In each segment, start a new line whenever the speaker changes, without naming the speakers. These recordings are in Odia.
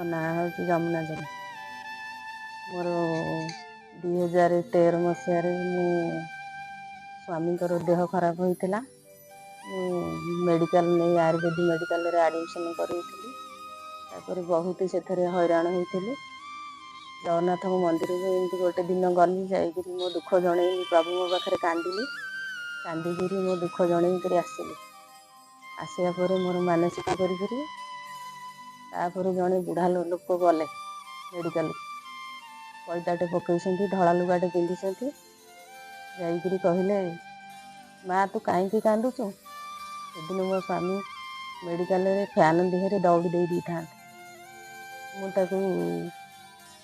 ମୋ ନାଁ ହେଉଛି ଯମୁନା ଜେନା। ମୋର 2013 ମସିହାରେ ମୁଁ ସ୍ୱାମୀଙ୍କର ଦେହ ଖରାପ ହୋଇଥିଲା। ମୁଁ ମେଡ଼ିକାଲ ନେଇ ଆୟୁର୍ବେଦିକ ମେଡ଼ିକାଲରେ ଆଡ଼ମିସନ୍ କରିଥିଲି। ତାପରେ ବହୁତ ସେଥିରେ ହଇରାଣ ହୋଇଥିଲି। ଜଗନ୍ନାଥଙ୍କ ମନ୍ଦିରକୁ ଏମିତି ଗୋଟେ ଦିନ ଗଲି, ଯାଇକରି ମୋ ଦୁଃଖ ଜଣେଇଲି, ପ୍ରଭୁଙ୍କ ପାଖରେ କାନ୍ଦିଲି। କାନ୍ଦିକିରି ମୋ ଦୁଃଖ ଜଣେଇକରି ଆସିଲି। ଆସିବା ପରେ ମୋର ମାନସିକ କରିକିରି ତାପରେ ଜଣେ ବୁଢ଼ା ଲୋକ ଗଲେ ମେଡ଼ିକାଲକୁ। ପଇତାଟେ ପକାଇଛନ୍ତି, ଧଳା ଲୁଗାଟେ ପିନ୍ଧିଛନ୍ତି, ଯାଇକରି କହିଲେ, ମା ତୁ କାହିଁକି କାନ୍ଦୁଛୁ? ସେଦିନ ମୋ ସ୍ୱାମୀ ମେଡ଼ିକାଲରେ ଫ୍ୟାନ୍ ଦେହରେ ଦୌଡ଼ି ଦେଇଥାନ୍ତେ। ମୁଁ ତାକୁ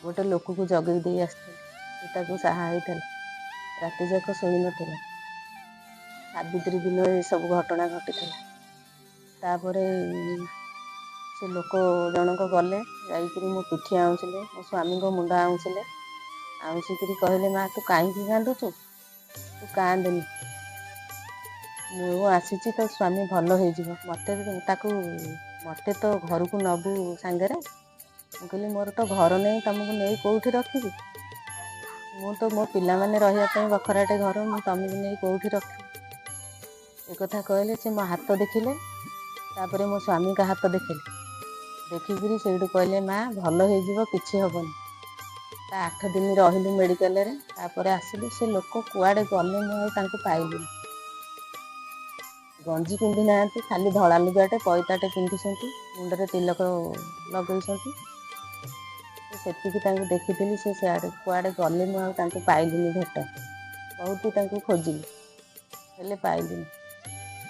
ଗୋଟେ ଲୋକକୁ ଜଗେଇ ଦେଇ ଆସିଥିଲି। ସେ ତାକୁ ସାହା ହେଇଥିଲା, ରାତି ଯାକ ଶୋଇନଥିଲା। ସାବିତ୍ରୀ ଦିନ ଏସବୁ ଘଟଣା ଘଟିଥିଲା। ତାପରେ ସେ ଲୋକ ଜଣକ ଗଲେ, ଯାଇକରି ମୋ ପିଠି ଆଉଁସିଲେ, ମୋ ସ୍ୱାମୀଙ୍କ ମୁଣ୍ଡ ଆଉଁସିଲେ। ଆଉଁସିକିରି କହିଲେ, ମା ତୁ କାହିଁକି କାନ୍ଦୁଛୁ? ତୁ କାନ୍ଦେନି, ମୁଁ ଆସିଛି ତୋ ସ୍ୱାମୀ ଭଲ ହେଇଯିବ। ମୋତେ ତ ଘରକୁ ନେବୁ ସାଙ୍ଗରେ। ମୁଁ କହିଲି, ମୋର ତ ଘର ନେଇ ତମକୁ ନେଇ କେଉଁଠି ରଖିବି? ମୁଁ ତ ମୋ ପିଲାମାନେ ରହିବା ପାଇଁ ବଖରାଟେ ଘର, ମୁଁ ତମକୁ ନେଇ କେଉଁଠି ରଖିବି? ଏକଥା କହିଲେ। ସେ ମୋ ହାତ ଦେଖିଲେ, ତାପରେ ମୋ ସ୍ୱାମୀଙ୍କ ହାତ ଦେଖିଲେ। ଦେଖିକିରି ସେଇଠୁ କହିଲେ, ମା ଭଲ ହେଇଯିବ, କିଛି ହବନି। ତା 8 ଦିନ ରହିଲୁ ମେଡ଼ିକାଲରେ, ତାପରେ ଆସିଲୁ। ସେ ଲୋକ କୁଆଡ଼େ ଗଲେ ମୁଁ ଆଉ ତାଙ୍କୁ ପାଇଲିନି। ଗଞ୍ଜି ପିନ୍ଧି ନାହାନ୍ତି, ଖାଲି ଧଳା ଲୁଗାଟେ ପଇତାଟେ ପିନ୍ଧିଛନ୍ତି, ମୁଣ୍ଡରେ ତିଲକ ଲଗେଇଛନ୍ତି। ସେତିକି ତାଙ୍କୁ ଦେଖିଥିଲି। ସେ ସିଆଡ଼େ କୁଆଡ଼େ ଗଲେ, ମୁଁ ଆଉ ତାଙ୍କୁ ପାଇଲିନି ଭେଟ। ବହୁତ ତାଙ୍କୁ ଖୋଜିଲି, ହେଲେ ପାଇଲିନି।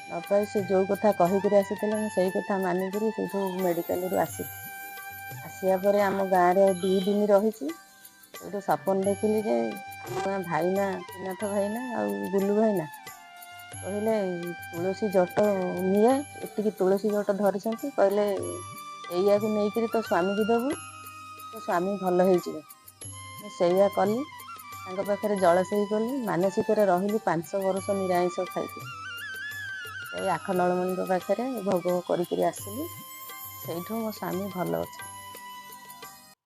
ନ ପାଇ ସେ ଯେଉଁ କଥା କହିକିରି ଆସିଥିଲେ, ମୁଁ ସେଇ କଥା ମାନିକିରି ସେଇଠୁ ମେଡ଼ିକାଲରୁ ଆସିଲି। ଆସିବା ପରେ ଆମ ଗାଁରେ 2 ଦିନ ରହିଛି। ସେଇଠୁ ସପନ ଦେଖିଲି ଯେ ଆମ ଗାଁ ଭାଇନା, ତ୍ରିନାଥ ଭାଇନା ଆଉ ବୁଲୁ ଭାଇନା କହିଲେ, ତୁଳସୀ ଜଟ ନିଏ, ଏତିକି ତୁଳସୀ ଜଟ ଧରିଛନ୍ତି। କହିଲେ, ଏଇଆକୁ ନେଇକରି ତୋ ସ୍ୱାମୀକୁ ଦେବୁ, ତୋ ସ୍ୱାମୀ ଭଲ ହେଇଯିବ। ମୁଁ ସେଇଆ କଲି, ତାଙ୍କ ପାଖରେ ଜଳସେଇ କଲି, ମାନସିକରେ ରହିଲି 5 ବର୍ଷ ନିରାମିଷ ଖାଇକି। ଏଇ ଆଖଣ୍ଡଳମଣିଙ୍କ ପାଖରେ ଭୋଗ କରିକିରି ଆସିଲି। ସେଇଠୁ ମୋ ସ୍ୱାମୀ ଭଲ ଅଛି।